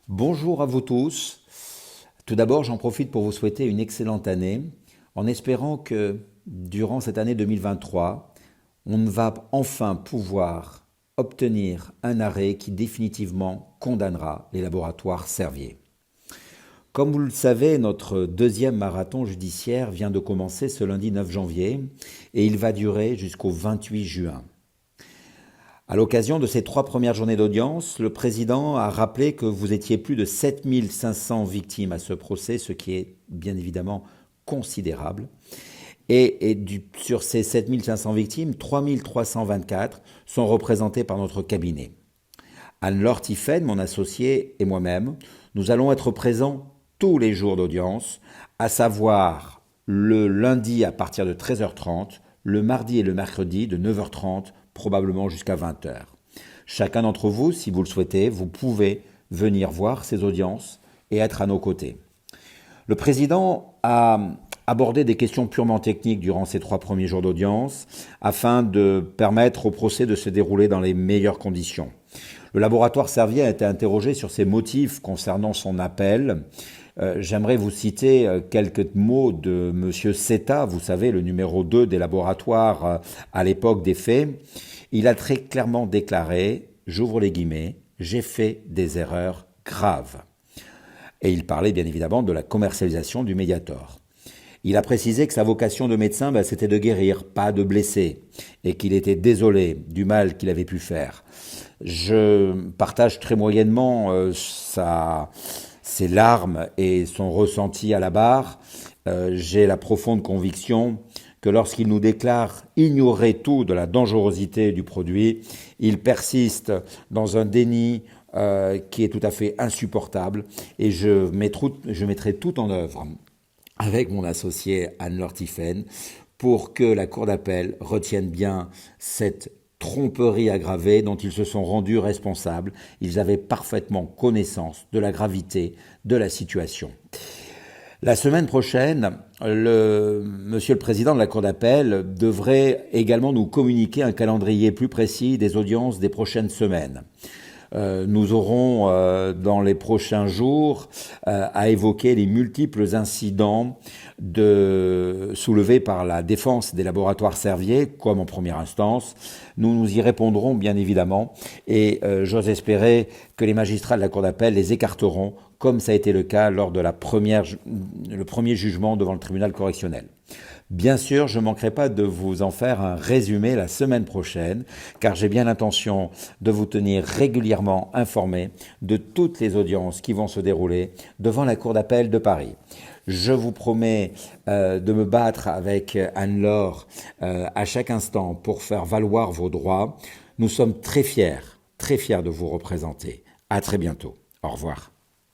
Bonjour à vous tous. Tout d'abord, j'en profite pour vous souhaiter une excellente année, en espérant que durant cette année 2023, on va enfin pouvoir obtenir un arrêt qui définitivement condamnera les laboratoires Servier. Comme vous le savez, notre deuxième marathon judiciaire vient de commencer ce lundi 9 janvier et il va durer jusqu'au 28 juin. À l'occasion de ces 3 premières journées d'audience, le président a rappelé que vous étiez plus de 7500 victimes à ce procès, ce qui est bien évidemment considérable. Sur ces 7500 victimes, 3324 sont représentées par notre cabinet. Anne-Laure Tiphaine, mon associé, et moi-même, nous allons être présents tous les jours d'audience, à savoir le lundi à partir de 13h30, le mardi et le mercredi de 9h30, probablement jusqu'à 20h. Chacun d'entre vous, si vous le souhaitez, vous pouvez venir voir ces audiences et être à nos côtés. Le président a abordé des questions purement techniques durant ces 3 premiers jours d'audience afin de permettre au procès de se dérouler dans les meilleures conditions. Le laboratoire Servier a été interrogé sur ses motifs concernant son appel. J'aimerais vous citer quelques mots de M. Seta, vous savez, le numéro 2 des laboratoires à l'époque des faits. Il a très clairement déclaré, j'ouvre les guillemets, « j'ai fait des erreurs graves ». Et il parlait bien évidemment de la commercialisation du Mediator. Il a précisé que sa vocation de médecin, c'était de guérir, pas de blesser, et qu'il était désolé du mal qu'il avait pu faire. Je partage très moyennement ses larmes et son ressenti à la barre. J'ai la profonde conviction que lorsqu'il nous déclare ignorer tout de la dangerosité du produit, il persiste dans un déni qui est tout à fait insupportable, et je mettrai tout en œuvre avec mon associé Anne-Laure Tiphaine pour que la Cour d'appel retienne bien cette tromperie aggravée dont ils se sont rendus responsables. Ils avaient parfaitement connaissance de la gravité de la situation. La semaine prochaine, Monsieur le Président de la Cour d'appel devrait également nous communiquer un calendrier plus précis des audiences des prochaines semaines. Nous aurons dans les prochains jours à évoquer les multiples incidents soulevés par la défense des laboratoires Servier, comme en première instance. Nous y répondrons bien évidemment, et j'ose espérer que les magistrats de la Cour d'appel les écarteront, comme ça a été le cas lors de le premier jugement devant le tribunal correctionnel. Bien sûr, je ne manquerai pas de vous en faire un résumé la semaine prochaine, car j'ai bien l'intention de vous tenir régulièrement informés de toutes les audiences qui vont se dérouler devant la Cour d'appel de Paris. Je vous promets de me battre avec Anne-Laure à chaque instant pour faire valoir vos droits. Nous sommes très fiers de vous représenter. À très bientôt. Au revoir.